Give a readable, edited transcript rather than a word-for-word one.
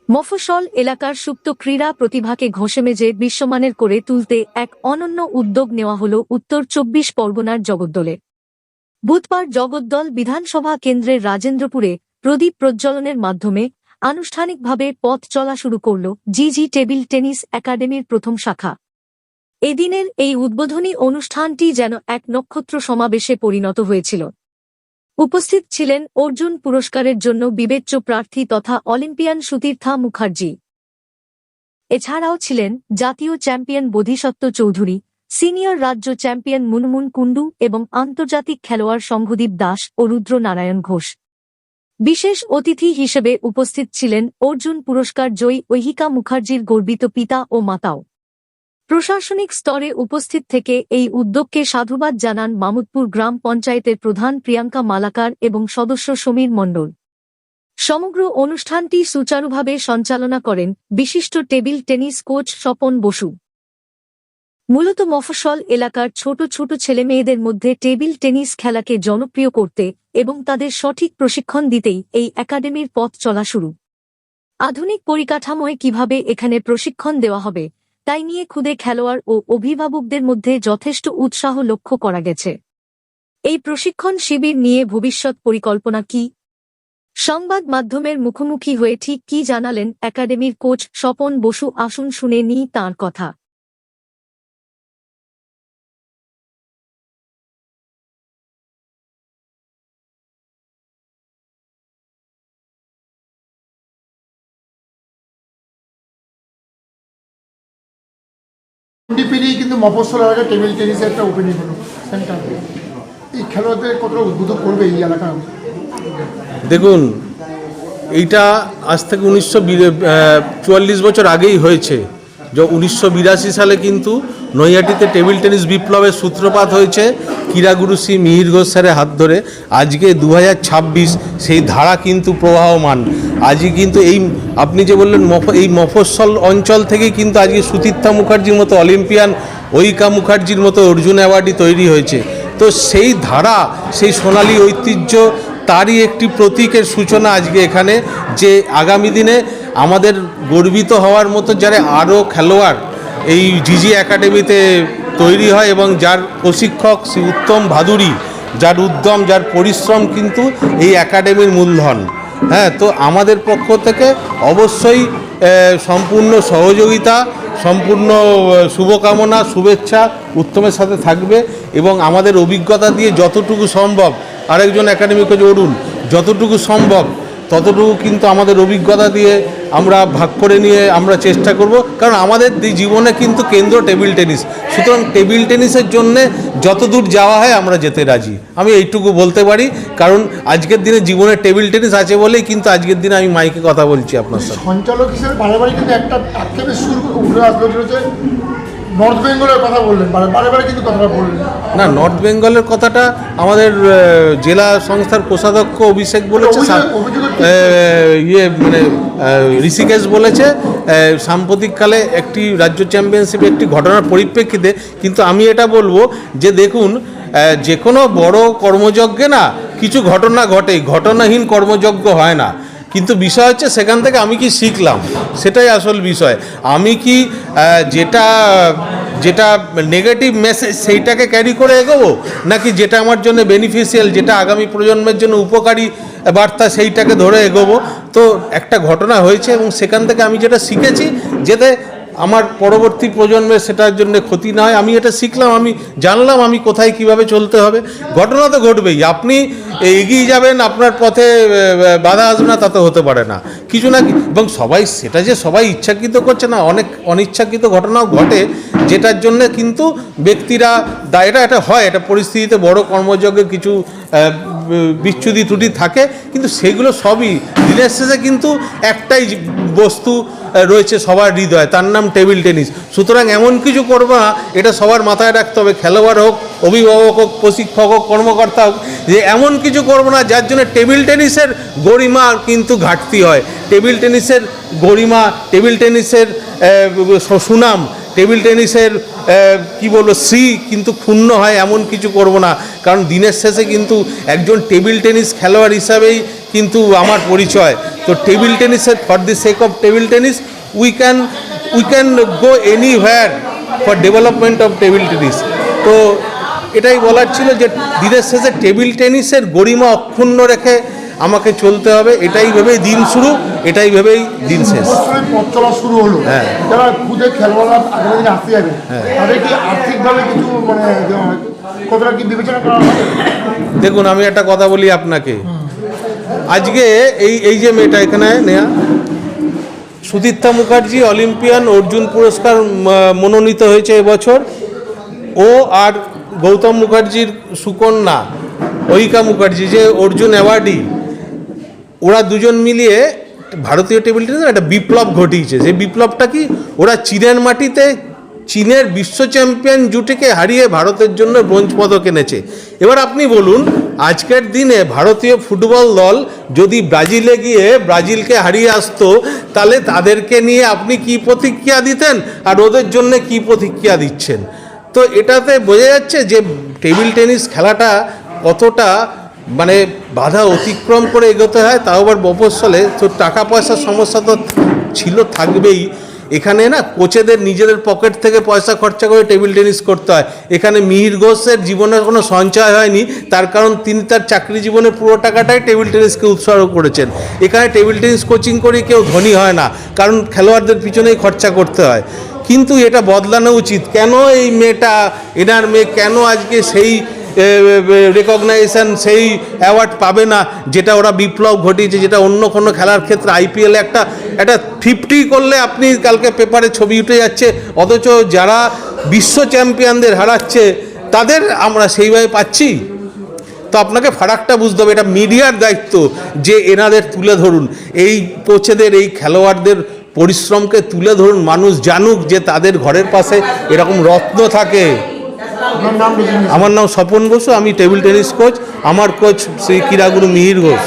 মফস্বল এলাকার সুপ্ত ক্রীড়া প্রতিভাকে ঘষেমেজে বিশ্বমানের করে তুলতে এক অনন্য উদ্যোগ নেওয়া হল উত্তর ২৪ পরগনার জগদ্দলে। বুধবার জগদ্দল বিধানসভা কেন্দ্রের রাজেন্দ্রপুরে প্রদীপ প্রজ্বলনের মাধ্যমে আনুষ্ঠানিকভাবে পথ চলা শুরু করল জিজি টেবিল টেনিস একাডেমির প্রথম শাখা। এদিনের এই উদ্বোধনী অনুষ্ঠানটি যেন এক নক্ষত্র সমাবেশে পরিণত হয়েছিল। উপস্থিত ছিলেন অর্জুন পুরস্কারের জন্য বিবেচ্য প্রার্থী তথা অলিম্পিয়ান সুতীর্থা মুখার্জি। এছাড়াও ছিলেন জাতীয় চ্যাম্পিয়ন বোধিসত্ত্ব চৌধুরী, সিনিয়র রাজ্য চ্যাম্পিয়ন মুনমুন কুণ্ডু এবং আন্তর্জাতিক খেলোয়াড় শঙ্খদীপ দাস ও রুদ্র নারায়ণ ঘোষ। বিশেষ অতিথি হিসেবে উপস্থিত ছিলেন অর্জুন পুরস্কার জয়ী ঐহিকা মুখার্জির গর্বিত পিতা ও মাতাও। প্রশাসনিক স্তরে উপস্থিত থেকে এই উদ্যোগকে সাধুবাদ জানান মামুদপুর গ্রাম পঞ্চায়েতের প্রধান প্রিয়াঙ্কা মালাকার এবং সদস্য সমীর মণ্ডল। সমগ্র অনুষ্ঠানটি সুচারুভাবে সঞ্চালনা করেন বিশিষ্ট table tennis coach Swapan Basu. মূলত মফস্বল এলাকার ছোট ছোট ছেলেমেয়েদের মধ্যে টেবিল টেনিস খেলাকে জনপ্রিয় করতে এবং তাদের সঠিক প্রশিক্ষণ দিতেই এই একাডেমির পথ চলা শুরু। আধুনিক পরিকাঠামোয় কিভাবে এখানে প্রশিক্ষণ দেওয়া হবে তাই নিয়ে খুদে খেলোয়াড় ও অভিভাবকদের মধ্যে যথেষ্ট উৎসাহ লক্ষ্য করা গেছে। এই প্রশিক্ষণ শিবির নিয়ে ভবিষ্যৎ পরিকল্পনা কি? সংবাদ মাধ্যমের মুখোমুখি হয়ে ঠিক কি জানালেন একাডেমির কোচ স্বপন বসু, আসুন শুনে নিই তাঁর কথা। পেরিয়ে কিন্তু মফস্বল এলাকায় টেবিল টেনিসের একটা ওপেনিং হলো সেন্টার। এই খেলোয়াড়দের কতটা উদ্বুদ্ধ করবে এই এলাকা? দেখুন, এইটা আজ থেকে ১৯৪৪ বছর আগেই হয়েছে। ১৯৮২ সালে কিন্তু নৈহাটিতে টেবিল টেনিস বিপ্লবের সূত্রপাত হয়েছে ক্রীড়াগুরু শ্রী মিহির ঘোষ স্যারের হাত ধরে। আজকে ২০২৬ সেই ধারা কিন্তু প্রবাহমান। আজকে কিন্তু এই আপনি যে বললেন এই মফস্বল অঞ্চল থেকেই কিন্তু আজকে সুতীর্থা মুখার্জির মতো অলিম্পিয়ান, ঐহিকা মুখার্জির মতো অর্জুন অ্যাওয়ার্ডই তৈরি হয়েছে। তো সেই ধারা, সেই সোনালী ঐতিহ্য, তারই একটি প্রতীকের সূচনা আজকে এখানে, যে আগামী দিনে আমাদের গর্বিত হওয়ার মতো যারা আরও খেলোয়াড় এই জিজি একাডেমিতে তৈরি হয় এবং যার প্রশিক্ষক শ্রী উত্তম ভাদুরী, যার উদ্যম, যার পরিশ্রম কিন্তু এই একাডেমির মূলধন। হ্যাঁ, তো আমাদের পক্ষ থেকে অবশ্যই সম্পূর্ণ সহযোগিতা, সম্পূর্ণ শুভকামনা, শুভেচ্ছা উত্তমের সাথে থাকবে এবং আমাদের অভিজ্ঞতা দিয়ে যতটুকু সম্ভব, আরেকজন একাডেমিক কোচ অরুণ, যতটুকু সম্ভব ততটুকু কিন্তু আমাদের অভিজ্ঞতা দিয়ে আমরা ভাগ করে নিয়ে আমরা চেষ্টা করব। কারণ আমাদের জীবনে কিন্তু কেন্দ্র টেবিল টেনিস, সুতরাং টেবিল টেনিসের জন্যে যতদূর যাওয়া হয় আমরা যেতে রাজি। আমি এইটুকু বলতে পারি, কারণ আজকের দিনে জীবনে টেবিল টেনিস আছে বলেই কিন্তু আজকের দিনে আমি মাইকে কথা বলছি আপনার সাথে। সঞ্চালক হিসেবে বারে কিন্তু একটা আক্ষেপের সুর উঠে আসলো, নর্থ বেঙ্গলের কথা বললেন, বারে কিন্তু কথাটা বললেন না। নর্থ বেঙ্গলের কথাটা আমাদের জেলা সংস্থার কোষাধ্যক্ষ অভিষেক বলেছে, ঋষিকেশ বলেছে সাম্প্রতিককালে একটি রাজ্য চ্যাম্পিয়নশিপে একটি ঘটনার পরিপ্রেক্ষিতে। কিন্তু আমি এটা বলবো যে দেখুন, যে কোনো বড় কর্মযজ্ঞে না কিছু ঘটনা ঘটে, ঘটনাহীন কর্মযজ্ঞ হয় না। কিন্তু বিষয় হচ্ছে সেখান থেকে আমি কি শিখলাম, সেটাই আসল বিষয়। আমি কি যেটা নেগেটিভ মেসেজ সেইটাকে ক্যারি করে এগোবো, নাকি যেটা আমার জন্য বেনিফিশিয়াল, যেটা আগামী প্রজন্মের জন্য উপকারী বার্তা, সেইটাকে ধরে এগোবো। তো একটা ঘটনা হয়েছে এবং সেখান থেকে আমি যেটা শিখেছি, যেতে আমার পরবর্তী প্রজন্মের সেটার জন্য ক্ষতি না হয়, আমি এটা শিখলাম, আমি জানলাম আমি কোথায় কিভাবে চলতে হবে। ঘটনা তো ঘটবেই, আপনি এগিয়ে যাবেন, আপনার পথে বাধা আসবে না, তা তো হতে পারে না কিছু না। এবং সেটা যে সবাই ইচ্ছাকৃত করছে না, অনেক অনিচ্ছাকৃত ঘটনাও ঘটে, যেটার জন্য কিন্তু ব্যক্তিরা এটা হয়, এটা পরিস্থিতিতে বড় কর্মযজ্ঞের কিছু বিচ্যুতি ত্রুটি থাকে, কিন্তু সেগুলো সবই দিনের শেষে কিন্তু একটাই বস্তু রয়েছে সবার হৃদয়ে, তার নাম টেবিল টেনিস। সুতরাং এমন কিছু করবো না, এটা সবার মাথায় রাখতে হবে, খেলোয়াড় হোক, অভিভাবক হোক, প্রশিক্ষক হোক, কর্মকর্তা হোক, যে এমন কিছু করবো না যার জন্য টেবিল টেনিসের গরিমা কিন্তু ঘাটতি হয়। টেবিল টেনিসের গরিমা, টেবিল টেনিসের সুনাম, টেবিল টেনিসের কি বলবো শ্রী কিন্তু ক্ষুণ্ণ হয়, এমন কিছু করব না। কারণ দিনের শেষে কিন্তু একজন টেবিল টেনিস খেলোয়াড় হিসাবেই কিন্তু আমার পরিচয়। তো টেবিল টেনিসের for the sake of table tennis we can go anywhere for development of table tennis. তো এটাই বলার ছিল যে দিনের শেষে টেবিল টেনিসের গরিমা অক্ষুণ্ণ রেখে আমাকে চলতে হবে, এটাই ভেবেই দিন শুরু, এটাই ভেবেই দিন শেষ। পথ চলা শুরু হলো, হ্যাঁ। যারা খুদে খেলোয়াড়রা আগামী দিনে আসতে যাবে তাদের কি আর্থিকভাবে কিছু মানে কতটা কি বিবেচনা করা হবে? দেখুন, আমি একটা কথা বলি আপনাকে, আজকে এই যে মেয়েটা এখানে নেয়া সুদীপ্তা মুখার্জি অলিম্পিয়ান অর্জুন পুরস্কার মনোনীত হয়েছে এবছর। ও আর গৌতম মুখার্জির সুকন্যা অহিকা মুখার্জি যে অর্জুন অ্যাওয়ার্ডি, ওরা দুজন মিলিয়ে ভারতীয় টেবিল টেনিসে একটা বিপ্লব ঘটিয়েছে। সেই বিপ্লবটা কি, ওরা চীনের মাটিতে চীনের বিশ্ব চ্যাম্পিয়ন জুটিকে হারিয়ে ভারতের জন্য ব্রোঞ্জ পদক এনেছে। এবার আপনি বলুন, আজকের দিনে ভারতীয় ফুটবল দল যদি ব্রাজিলে গিয়ে ব্রাজিলকে হারিয়ে আসতো, তাহলে তাদেরকে নিয়ে আপনি কি প্রতিক্রিয়া দিতেন আর ওদের জন্য কি প্রতিক্রিয়া দিচ্ছেন? তো এটাতে বোঝা যাচ্ছে যে টেবিল টেনিস খেলাটা কতটা মানে বাধা অতিক্রম করে এগোতে হয়, তাও আবার মফস্বলে। তো টাকা পয়সার সমস্যা তো থাকবেই। এখানে না কোচেদের নিজেদের পকেট থেকে পয়সা খরচা করে টেবিল টেনিস করতে হয়। এখানে মিহির ঘোষের জীবনের কোনো সঞ্চয় হয়নি, তার কারণ তিনি তার চাকরি জীবনের পুরো টাকাটাই টেবিল টেনিসকে উৎসর্গ করেছেন। এখানে টেবিল টেনিস কোচিং করে কেউ ধনী হয় না, কারণ খেলোয়াড়দের পিছনেই খরচা করতে হয়। কিন্তু এটা বদলানো উচিত। কেন এই মেয়েটা, এনার মেয়ে কেন আজকে সেই রেকগনাইজেশন, সেই অ্যাওয়ার্ড পাবে না যেটা ওরা বিপ্লব ঘটিয়েছে, যেটা অন্য কোনো খেলার ক্ষেত্রে আইপিএলে একটা 50 করলে আপনি কালকে পেপারে ছবি উঠে যাচ্ছে, অথচ যারা বিশ্ব চ্যাম্পিয়নদের হারাচ্ছে তাদের আমরা সেইভাবে পাচ্ছি। তো আপনাকে ফারাকটা বুঝতে হবে। এটা মিডিয়ার দায়িত্ব যে এনাদের তুলে ধরুন, এই কোচেদের, এই খেলোয়াড়দের পরিশ্রমকে তুলে ধরুন, মানুষ জানুক যে তাদের ঘরের পাশে এরকম রত্ন থাকে। আমার নাম স্বপন বসু, আমি টেবিল টেনিস কোচ, আমার কোচ শ্রী ক্রীড়াগুরু মিহির ঘোষ।